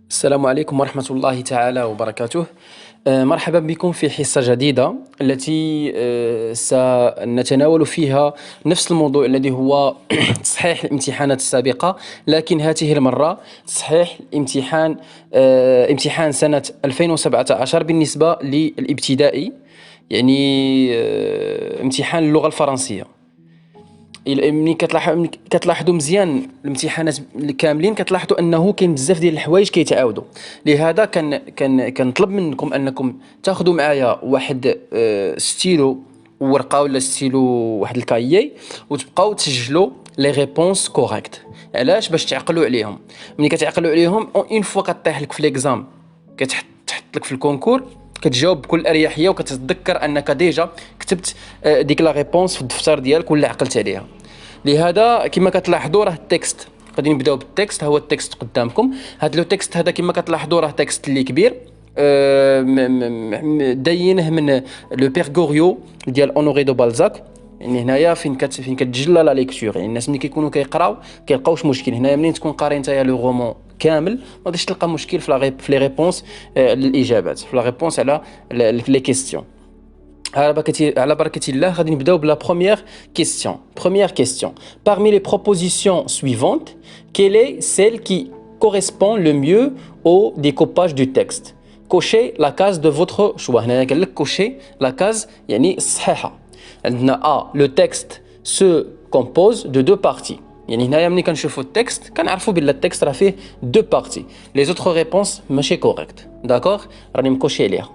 السلام عليكم ورحمة الله تعالى وبركاته. مرحبا بكم في حصة جديدة التي سنتناول فيها نفس الموضوع الذي هو تصحيح الامتحانات السابقة، لكن هذه المرة تصحيح الامتحان امتحان سنة 2017 بالنسبة للابتدائي، يعني امتحان اللغة الفرنسية. ملي كتلاحظوا مزيان الامتحانات كاملين كتلاحظوا انه كاين بزاف ديال الحوايج كيتعاودوا. لهذا كنطلب منكم انكم تاخذوا معايا واحد ستيلو ورقه ولا ستيلو واحد الكايي وتبقاو تسجلوا لي ريبونس كوريكت. علاش؟ باش تعقلوا عليهم. ملي كتعقلوا عليهم اون فوا كطيح لك في ليكزام تحط لك في الكونكور كتجاوب بكل اريحيه وكتتذكر انك ديجا كتبت ديك لا ريبونس في الدفتر ديالك ولا عقلت عليها. لهذا كما كتلاحظوا راه التكست غادي نبداو بالتكست. هو التكست قدامكم. هذا لو تكست هذا كما كتلاحظوا راه تكست اللي كبير، داينه من لو بير غوريو ديال اونوري دو بالزاك. يعني هنايا فين كتجلى لا ليكتور، يعني الناس ملي كيكونوا كيقراو كيلقاوش مشكل. هنايا منين تكون قاري نتايا لو رومون كامل ما غاديش تلقى مشكل في لي ريبونس للاجابات، في لا ريبونس على لي كيستيون. على بركة الله غادي نبداو بلا première question. Première question. Parmi les propositions suivantes, quelle est celle qui correspond le mieux au découpage du texte? Cochez la case de votre choix. هنا قال لك cocher la case يعني الصحيحة. عندنا A. Le texte se compose de deux parties. يعني هنايا ملي كنشوفوا التكست كنعرفوا بلي التكست راه فيه deux parties. Les autres réponses ماشي correctes. D'accord? راني مكوشي عليها.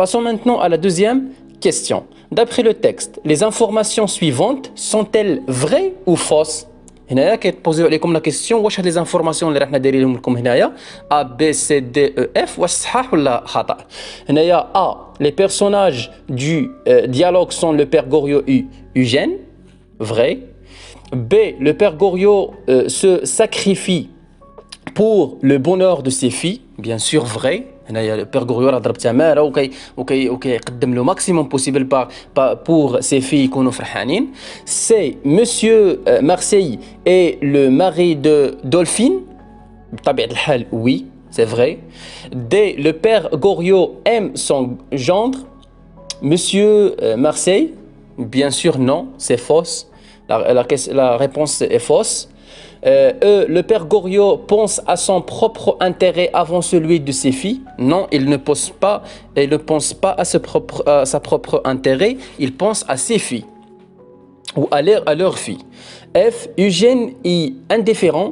Passons maintenant à la deuxième question. D'après le texte, les informations suivantes sont-elles vraies ou fausses? هنايا كيتبوزيو عليكم لا كيسيون واش هاد لي زانفورماسيون اللي راحنا دايرينهم لكم هنايا A B C D E F واش صحاح ولا خطأ. هنايا A. Les personnages du dialogue sont le père Goriot et Eugène. Vrai. B. Le père Goriot se sacrifie pour le bonheur de ses filles. Bien sûr vrai. هنايا البير غوريو راه ضرب تماره وكيقدم لو ماكسيموم بوسيبل بور سي في يكونوا فرحانين. سي مسيو مارسيل اي لو ماري دو دولفين. بطبيعه الحال وي سي فري. دي لو بير غوريو ام سون جوندر. مسيو مارسيل bien sûr non, c'est fausse. La réponse est fausse. Le père Goriot pense à son propre intérêt avant celui de ses filles. Non, il ne pense pas à sa propre intérêt, il pense à ses filles ou à leurs filles. F. Eugène est indifférent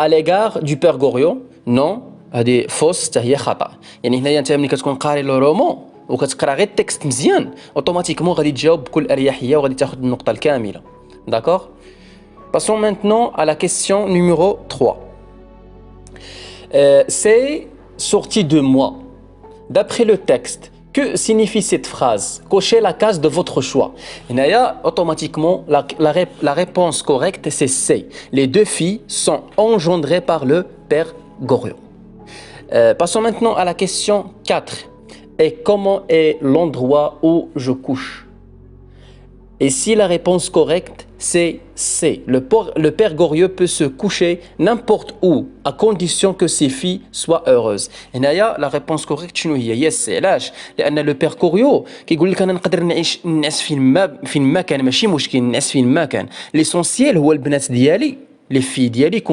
à l'égard du père Goriot. Non, هذه fausse هي خطأ. يعني هنايا انت ملي كتكون قاري لو رومون وكتقرا غير التكست مزيان اوتوماتيكمون غادي تجاوب بكل اريحيه وغادي تاخذ النقطه الكامله. داكوغ. Passons maintenant à la question numéro 3. C'est sorti de moi. D'après le texte, que signifie cette phrase? Cochez la case de votre choix. Naya, automatiquement, la réponse correcte, c'est C. Les deux filles sont engendrées par le père Goriot. Passons maintenant à la question 4. Et comment est l'endroit où je couche? Et si la réponse correcte, c'est C. Le père Goriot peut se coucher n'importe où, à condition que ses filles soient heureuses. هنايا la réponse correcte شنو هي؟ Yes. علاش؟ لأن لو بير غوريو كيقول لك أنا نقدر نعس فين ما كان، ماشي مشكل نعس فين ما كان. ليسونسيال هو البنات ديالي لي في ديالي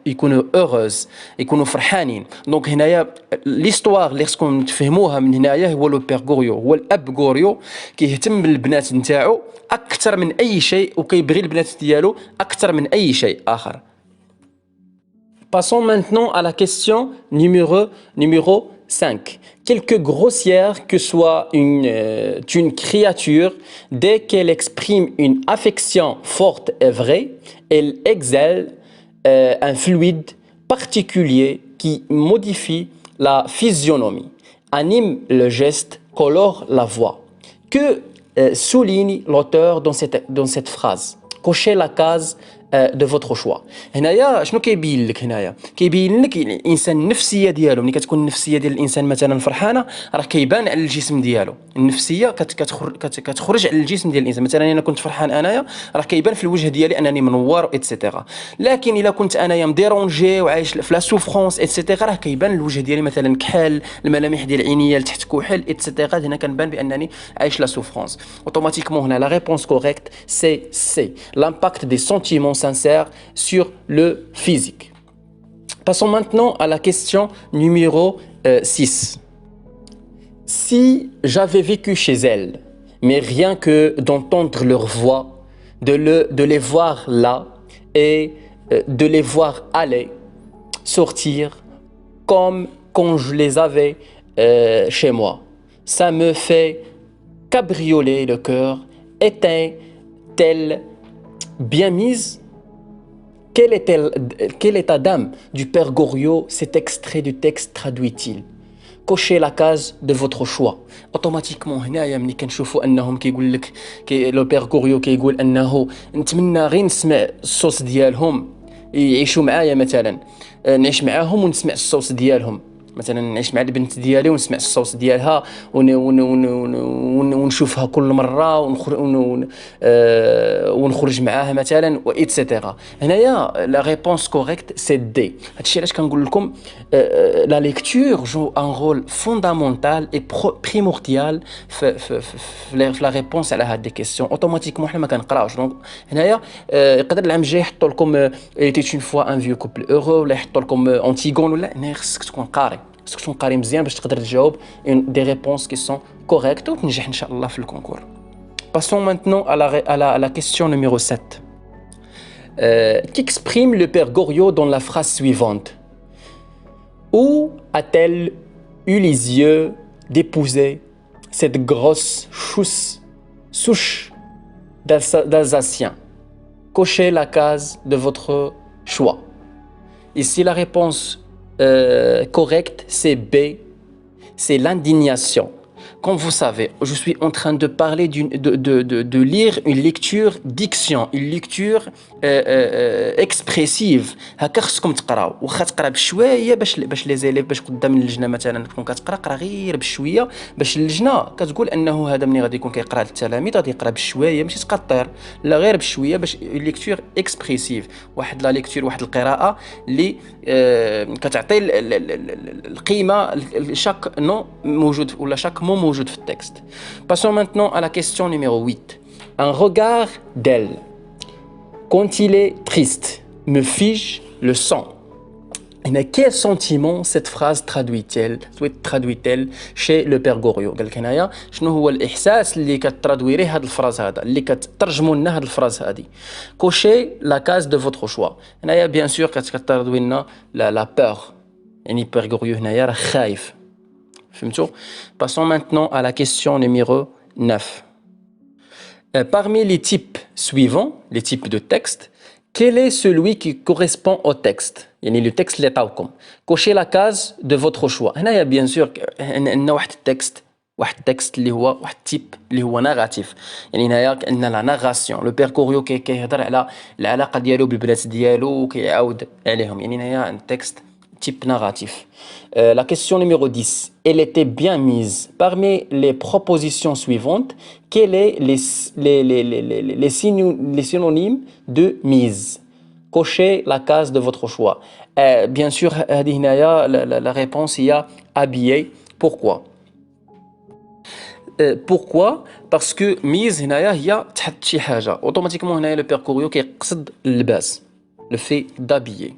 يكونوا اوغوز، يكونوا فرحانين. دونك هنايا ليستوار اللي خصكم تفهموها من هنايا هو لو بير غوريو، هو الاب غوريو كيهتم بالبنات نتاعو اكثر من اي شيء وكيبغي البنات ديالو اكثر من اي شيء اخر. Passons maintenant à la question numéro 5. Quelque grossière que soit une créature, dès qu'elle exprime une affection forte et vraie, elle exhale un fluide particulier qui modifie la physionomie, anime le geste, colore la voix. Que souligne l'auteur dans cette phrase? Cochez la case de votre choix. هنايا شنو كيبين لك هنايا؟ كيبين لك الانسان النفسيه ديالو، ملي كتكون النفسيه ديال الانسان مثلا فرحانه راه كيبان على الجسم ديالو، النفسيه كتخرج على الجسم ديال الانسان. مثلا انا كنت فرحان انايا راه كيبان في الوجه ديالي انني منور ايتترا. لكن الا كنت انايا مديرونجي وعايش في لا سوفرونس ايتترا راه كيبان الوجه ديالي مثلا كحل، الملامح ديال عينيا لتحت كحل ايتترا، هنا كنبان بانني عايش لا سوفرونس. اوتوماتيكمون هنا لا ريبونس كوريكت سي l'impact des sentiments sincères sur le physique. Passons maintenant à la question numéro 6. Si j'avais vécu chez elles, mais rien que d'entendre leur voix, de les voir là et de les voir aller, sortir comme quand je les avais chez moi, ça me fait cabrioler le cœur. Était-elle bien mise? Quel état d'âme du père Goriot cet extrait du texte traduit-il? Cochez la case de votre choix. اوتوماتيكمون هنايا ملي كنشوفوا انهم كيقول لك لو بير غوريو كيقول انه نتمنى غير نسمع الصوص ديالهم يعيشوا معايا، مثلا نعيش معاهم ونسمع الصوص ديالهم، مثلا نعيش مع البنت ديالي ونسمع الصوص ديالها ونشوفها كل مره ونخرج معاها مثلا وايتترا. هنايا لا ريبونس كوريكت سي دي. هادشي علاش كنقول لكم لا ليكتور جو ان رول فوندامونتال اي بريمورديال في لا ريبونس على هاد لي كيسيون. اوتوماتيكمون حنا ما كنقراوش. دونك هنايا يقدر العام الجاي يحطوا لكم ايتي اون فوا ان فيو كوبل اورو، ولا يحطوا لكم اونتيغون، ولا هنا خصك تكون قاري، خصك تكون قاري مزيان باش تقدر تجاوب دي ريبونس كي سون كوريكت وتنجح ان شاء الله في الكونكور. Passons maintenant à la question numéro 7. Qu'exprime le père Goriot dans la phrase suivante? Où a-t-elle eu les yeux d'épouser cette grosse souche d'Alsacien? Cochez la case de votre choix. Ici, la réponse correcte, c'est B, c'est l'indignation. Comme vous savez, je suis en train de parler de lire une lecture diction, une lecture expressive. هكا خصكم تقراو، واخا تقرا بشويه باش لي زيليف باش قدام اللجنه مثلا تكون كتقرا غير بشويه باش اللجنه كتقول انه هذا ملي غادي يكون كيقرا للتلاميذ غادي يقرا بشويه ماشي تقطر، لا غير بشويه باش ليكتور اكسبريسيف، واحد لا ليكتور، واحد القراءه اللي كتعطي القيمه لشاك نو موجود ولا شاك مو موجود في التكست. Passons maintenant à la question numéro 8. Un regard d'elle. Quand il est triste, me fige le sang. Et quel sentiment cette phrase traduit-elle chez le père Goriot؟ قال لك هنايا شنو هو الاحساس اللي كترادويريه هذا الفراز هذا، اللي كترجموا لنا هذه الفراز هذه. كوشي لا كاز دو فوتر شوا. هنايا بيان سور كترادوي لنا لا بور، يعني بير غوريو هنايا راه خايف. فهمتوا؟ Passons maintenant à la question numéro 9. Parmi les types suivants, les types de texte, quel est celui qui correspond au texte؟ يعني le texte اللي عطاوكم. Cochez la case de votre choix. هنايا بيان سور عندنا واحد التكست اللي هو واحد التيب اللي هو ناراتيف، يعني هنايا عندنا لا ناراسيون. لو بير كوريو كيهضر على العلاقه ديالو بالبنات ديالو وكيعاود عليهم، يعني هنايا عند تكست type narratif. La question numéro 10. Elle était bien mise. Parmi les propositions suivantes, quels sont les synonymes de mise? Cochez la case de votre choix. Bien sûr, la réponse est habillé. Pourquoi? Pourquoi? Parce que mise هنايا هي تحط شي حاجة. Automatiquement هنايا le père Goriot كيقصد اللباس. Le fait d'habiller.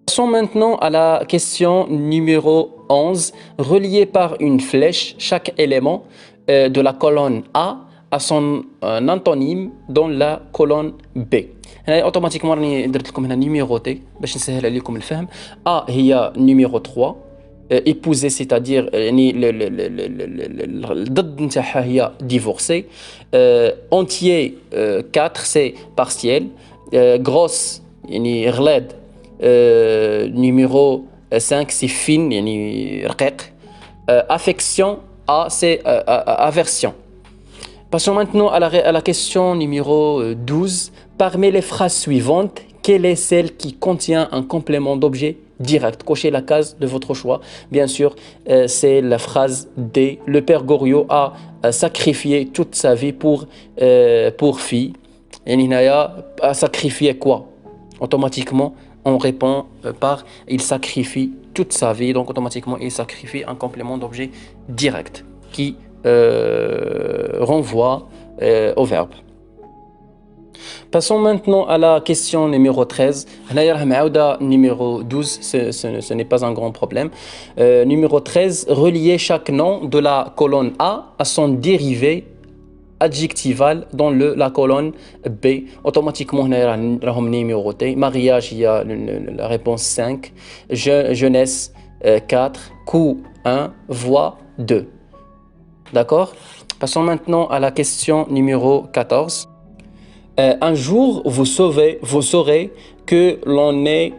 Passons maintenant à la question numéro 11. Relié par une flèche chaque élément de la colonne A à son antonyme dans la colonne B. هنا اوتوماتيكمون راني درت لكم هنا نيميروتي باش نسهل عليكم الفهم. A هي numéro 3. Épouser c'est-à-dire يعني الضد نتاعها هي divorcer. Entier 4 c'est partiel. Grosse يعني غلاد numéro 5 c'est fine يعني رقيق. Affection A c'est aversion. Passons maintenant à la question numéro 12. Parmi les phrases suivantes, quelle est celle qui contient un complément d'objet direct? Cochez la case de votre choix. Bien sûr, c'est la phrase D. Le père Goriot a sacrifié toute sa vie pour fille. Et Ninaya a sacrifié quoi? Automatiquement, on répond par il sacrifie toute sa vie. Donc, automatiquement, il sacrifie un complément d'objet direct qui renvoie au verbe. Passons maintenant à la question numéro 13. Numéro 12, ce n'est pas un grand problème. Numéro 13, relier chaque nom de la colonne A à son dérivé adjectival dans la colonne B. Automatiquement, numéroté. Mariage, il y a la réponse 5. Jeunesse, 4. Coup, 1. Voix, 2. D'accord? Passons maintenant à la question numéro 14. Un jour, vous saurez que l'on est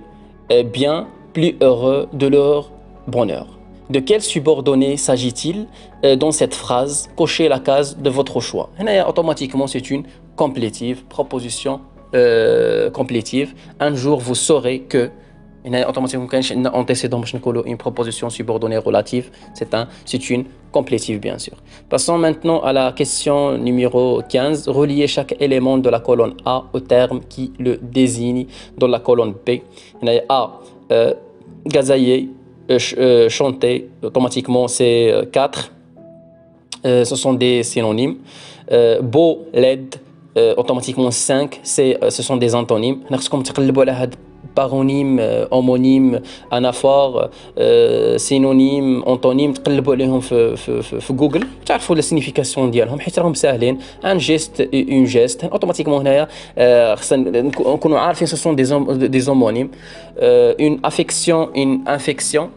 bien plus heureux de leur bonheur. De quel subordonné s'agit-il dans cette phrase? Cochez la case de votre choix. Automatiquement, c'est une complétive, proposition complétive. Un jour, vous saurez que. Automatiquement, antécédent, une proposition subordonnée relative, c'est une complétive, bien sûr. Passons maintenant à la question numéro 15. Relier chaque élément de la colonne A au terme qui le désigne dans la colonne B. A, gazailler, chanter, automatiquement, c'est 4. Ce sont des synonymes. Beau, laid, automatiquement 5. Ce sont des antonymes. Paronyme, homonyme, anaphore, synonyme, antonyme, تقلبوا عليهم في جوجل تعرفوا la signification ديالهم حيت راهم ساهلين. un geste et une geste automatiquement هنايا خصنا نكونوا عارفين ce sont des homonymes. Une affection, une infection,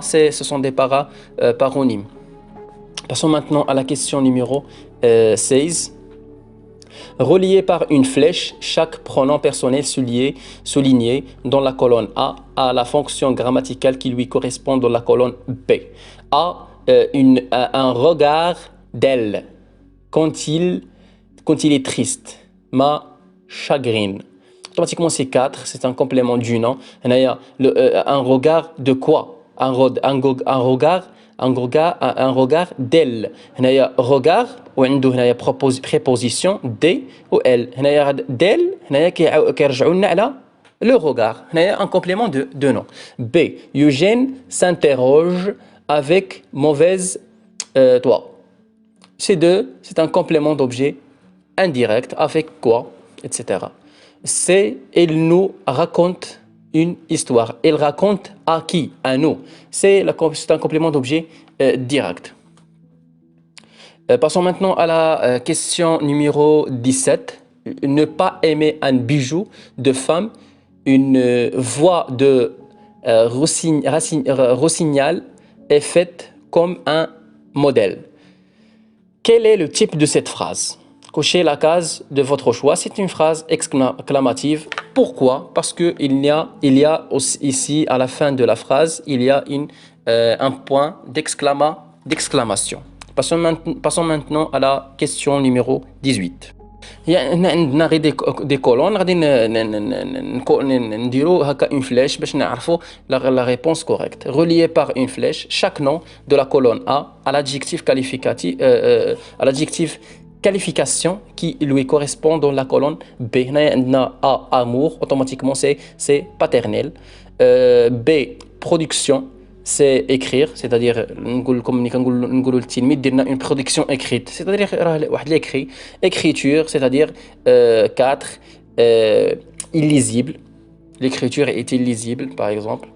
ce sont des paronymes. Passons maintenant à la question numéro 16. Relié par une flèche, chaque pronom personnel souligné dans la colonne A à la fonction grammaticale qui lui correspond dans la colonne B. A, un regard d'elle quand il est triste. Ma chagrine. Automatiquement, c'est 4, c'est un complément du nom. Un regard de quoi? Un regard d'elle. هنايا regard وعنده هنايا préposition d و elle. هنايا d'elle هنايا كيرجعوا لنا على le regard. هنايا un complément de nom. B. Eugène s'interroge avec mauvaise toi. C2, c'est un complément d'objet indirect avec quoi, etc. C. Il nous raconte une histoire. Il raconte à qui? À nous. C'est un complément d'objet direct. Passons maintenant à la question numéro 17. Ne pas aimer un bijou de femme, une voix de rossignol est faite comme un modèle. Quel est le type de cette phrase? Cochez la case de votre choix. C'est une phrase exclamative. Pourquoi? Parce qu'il y a aussi, ici, à la fin de la phrase, il y a un point d'exclamation. Passons maintenant à la question numéro 18. Il y a des colonnes, une flèche pour نعرفوا la réponse correcte. Relié par une flèche, chaque nom de la colonne A à l'adjectif qualificatif, à l'adjectif qualification qui lui correspond dans la colonne B. A, amour, automatiquement c'est paternel. B, production, c'est écrire, c'est-à-dire une production écrite, c'est-à-dire l'écrit. Écriture, c'est-à-dire 4, illisible. L'écriture est illisible, par exemple.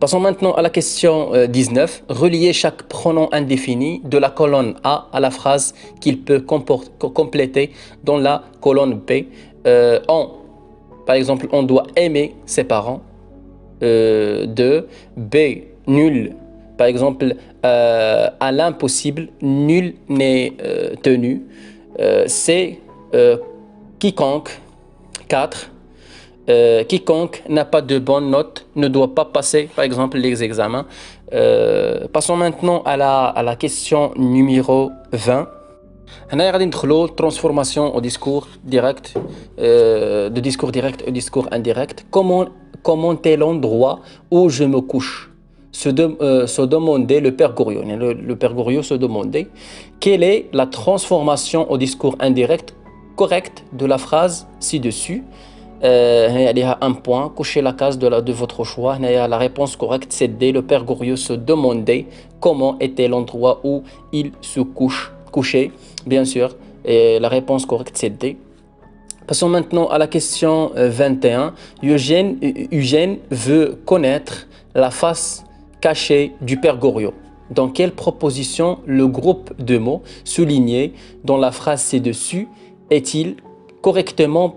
Passons maintenant à la question 19. Relier chaque pronom indéfini de la colonne A à la phrase qu'il peut compléter dans la colonne B. Par exemple, on doit aimer ses parents. 2. B. Nul. Par exemple, à l'impossible, nul n'est tenu. C. Quiconque. 4. Quiconque n'a pas de bonne note ne doit pas passer, par exemple, les examens. Passons maintenant à la question numéro 20. هنا غادي ندخلوا transformation au discours direct de discours direct au discours indirect. Comment est l'endroit où je me couche? Se demandait le père Goriot. Le père Goriot se demandait quelle est la transformation au discours indirect correcte de la phrase ci-dessus. Il y a un point, cochez la case de votre choix. La réponse correcte, c'est D. Le père Goriot se demandait comment était l'endroit où il se couchait, bien sûr. Et la réponse correcte, c'est D. Passons maintenant à la question 21. Eugène veut connaître la face cachée du père Goriot. Dans quelle proposition le groupe de mots souligné dans la phrase ci-dessus est-il correctement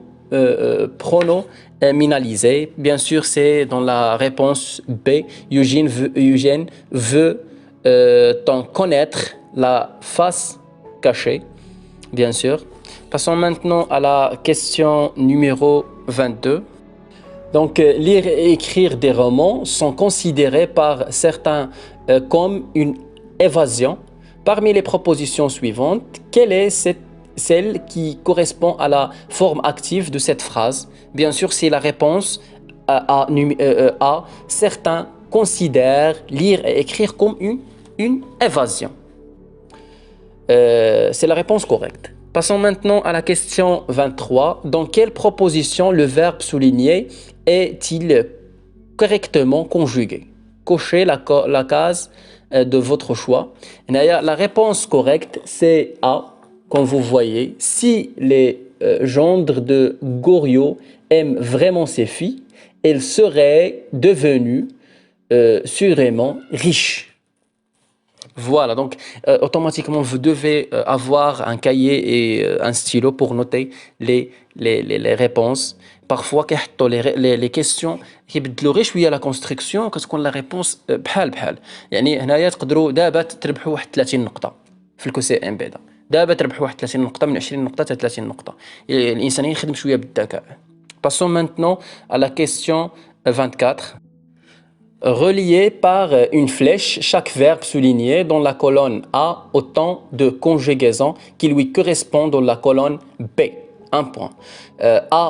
pronominalisé? Bien sûr, c'est dans la réponse B. Eugène veut en connaître la face cachée, bien sûr. Passons maintenant à la question numéro 22. Donc, lire et écrire des romans sont considérés par certains comme une évasion. Parmi les propositions suivantes, quelle est celle qui correspond à la forme active de cette phrase? Bien sûr, c'est la réponse A. Certains considèrent lire et écrire comme une évasion. C'est la réponse correcte. Passons maintenant à la question 23. Dans quelle proposition le verbe souligné est-il correctement conjugué? Cochez la case de votre choix. La réponse correcte, c'est A, comme vous voyez. Si les gendres de Goriot aiment vraiment ses filles, elles seraient devenues sûrement riches. Voilà, donc automatiquement, vous devez avoir un cahier et un stylo pour noter les réponses. Parfois, les questions كيبدلوا غير شويه لا كونستركسيون كتكون لا ريبونس بحال بحال. يعني هنايا تقدروا دابا تربحوا واحد 30 نقطه في الكوسي ام بي دابا تربحوا واحد 30 نقطه من 20 نقطه حتى 30 نقطه. الانسان يخدم شويه بالذكاء. Passons maintenant à la question 24. Reliez par une flèche chaque verbe souligné dans la colonne A au temps de conjugaison qui lui correspond dans la colonne B. Un point. A,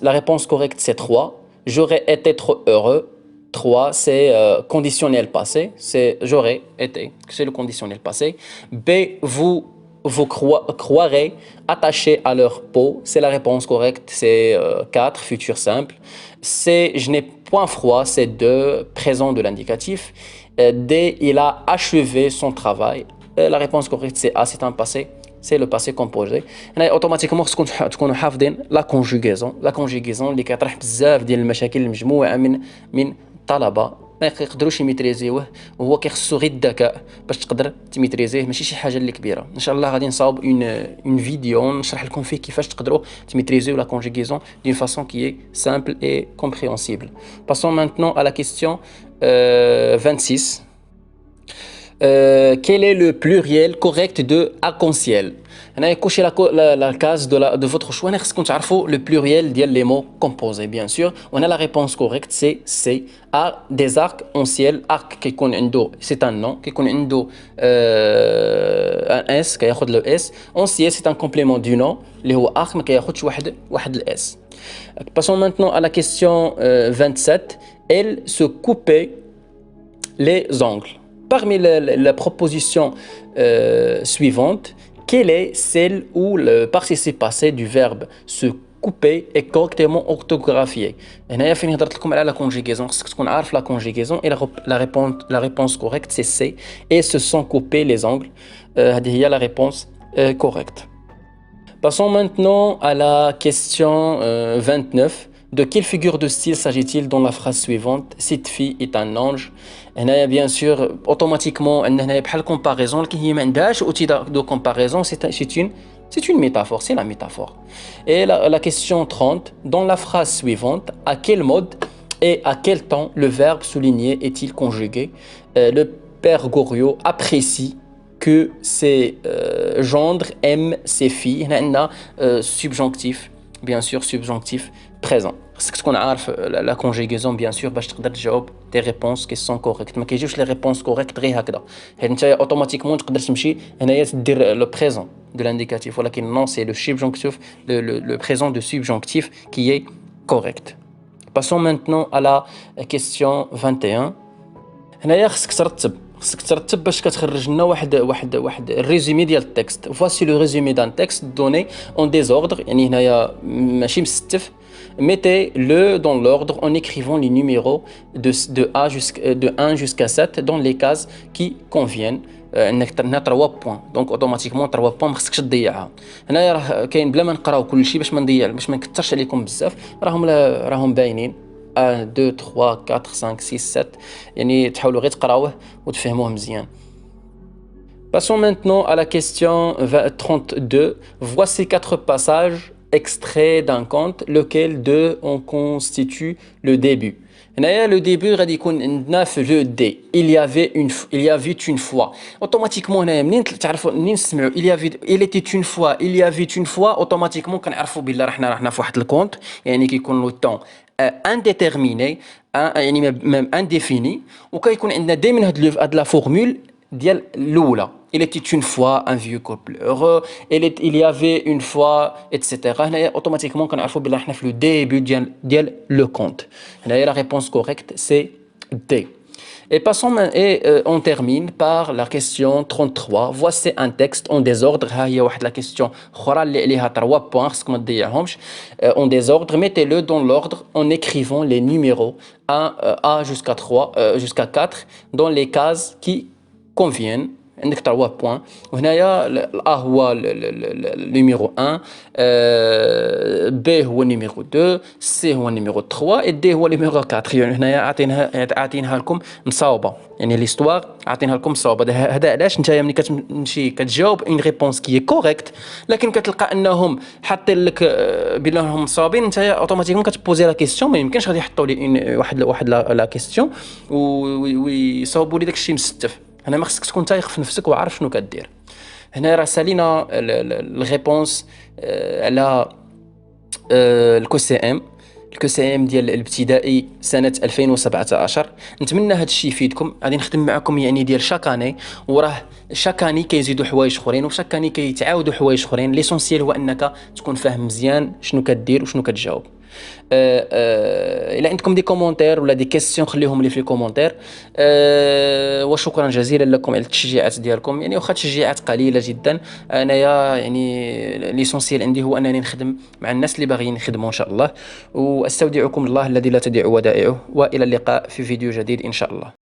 la réponse correcte, c'est 3. J'aurais été trop heureux. 3, c'est conditionnel passé. C'est j'aurais été, c'est le conditionnel passé. B, vous croirez attachés à leur peau. C'est la réponse correcte, c'est 4, futur simple. C, je n'ai point froid, c'est 2, présent de l'indicatif. D, il a achevé son travail. La réponse correcte, c'est A, c'est un passé. C'est le passé composé. automatiquement خصكم تكونوا حافظين لا كونجيغيزون اللي كيطرح بزاف ديال المشاكل المجموعه من الطلبه ما يقدروش يميتريزيوه وهو كيخصو غير الذكاء باش تقدر تميتريزيه ماشي شي حاجه اللي كبيره. ان شاء الله غادي نصاوب اون فيديو نشرح لكم فيه كيفاش تقدروا تميتريزيو لا كونجيغيزون d'une façon qui est simple et compréhensible. Passons maintenant à la question 26. Quel est le pluriel correct de arc-en-ciel? Cochez la case de votre choix. Le pluriel des mots composés, bien sûr. On a la réponse correcte, c'est C. Des arcs-en-ciel. Arc, c'est un nom. Un S, le S. En-ciel, c'est un complément du nom. Le arc, le S. Passons maintenant à la question 27. Elle se coupait les ongles. Parmi les propositions suivantes, quelle est celle où le participe passé du verbe se couper est correctement orthographié? هنايا فين هضرت لكم على la conjugaison خصك تكون عارف la conjugaison et la réponse correcte c'est C et se sont coupés les ongles. هذه هي la réponse correcte. Passons maintenant à la question 29. De quelle figure de style s'agit-il dans la phrase suivante? Cette fille est un ange. Bien sûr, automatiquement, on a une comparaison. De comparaison, c'est une métaphore, c'est la métaphore. Et la question 30. Dans la phrase suivante, à quel mode et à quel temps le verbe souligné est-il conjugué? Le père Goriot apprécie que ses gendres aiment ses filles. On a subjonctif, bien sûr, subjonctif présent. خصك تكون عارف la conjugaison bien sûr باش تقدر تجاوب des réponses qui sont correctes. ما كيجيوش les réponses correctes غير هكذا. حيت نتا اوتوماتيكمون تقدر تمشي هنايا تدير لو بريزون de l'indicatif. ولكن non, c'est le subjonctif, le présent de subjonctif qui est correct. Passons maintenant à la question 21. هنايا خصك ترتب باش كتخرج لنا واحد الريزومي ديال التكست. Voici le résumé d'un texte donné en désordre. يعني هنايا ماشي مستف. Mettez-le dans l'ordre en écrivant les numéros de 1 jusqu'à 7 dans les cases qui conviennent. انك هنا 3 بوين دونك اوتوماتيكمون 3 بوين ما خصكش تضيعها. هنايا راه كاين بلا ما نقراو كلشي باش ما نكثرش عليكم بزاف، راهم باينين 1 2 3 4 5 6 7، يعني تحاولوا غير تقراوه وتفهموه مزيان. Passons maintenant à la question 32. Voici 4 passages extraits d'un conte, lequel d'eux en constitue le début. Le début غادي يكون عندنا في le D. Il y avait une fois. Automatiquement هنايا منين نسمعوا il était une fois, il y avait une fois, automatiquement كنعرفوا بلي رحنا في واحد الكونت، يعني كيكون لو طون indéterminé يعني même indéfini، وكيكون عندنا دائما هاد لا فورمول ديال الاولى. Il était une fois un vieux couple heureux, il y avait une fois etc. هنايا automatiquement كنعرفوا بلي احنا في لو ديبي ديال لو كونت. هنايا la réponse correcte c'est D. On termine par la question 33. Voici un texte en désordre. ها هي واحد la question اخرى اللي عليها 3 points خصكم ما تضيعهمش. En désordre, mettez-le dans l'ordre en écrivant les numéros A jusqu'à 3 jusqu'à 4 dans les cases qui conviennent. عندك 3 بوين، وهنايا الA هو النيميرو 1، B هو النيميرو 2، C هو النيميرو 3، D هو النيميرو 4. يعني هنايا عاطينها لكم مصاوبه، يعني ليستوار عاطينها لكم مصاوبه. هذا علاش نتايا ملي كتمشي كتجاوب اون ريبونس كي كوريكت، لكن كتلقى انهم حاطين لك بانهم مصاوبين، نتايا اوتوماتيكمون كتبوزي لا كيسيون. ما يمكنش غادي يحطوا لي واحد لا كيسيون ويصاوبوا لي داكشي مستف. هنا ما خصك تكون تايق في نفسك وعارف شنو كدير. هنا راه سالينا الريبونس على الكو سي ام ديال الابتدائي سنه 2017. نتمنى هذا الشيء يفيدكم. غادي نخدم معكم يعني ديال شاكاني، وراه شاكاني كيزيدوا حوايج اخرين وشاكاني كيتعاودوا حوايج اخرين. ليسونسيال هو انك تكون فاهم مزيان شنو كدير وشنو كتجاوب. إلا عندكم دي كومونتير ولا دي كيسيون خليهم لي في الكومونتير. وشكرا جزيلا لكم على التشجيعات ديالكم، يعني واخا تشجيعات قليله جدا. انايا يعني ليسونسيال عندي هو انني نخدم مع الناس اللي باغيين يخدموا ان شاء الله. واستودعكم الله الذي لا تضيع ودائعه، والى اللقاء في فيديو جديد ان شاء الله.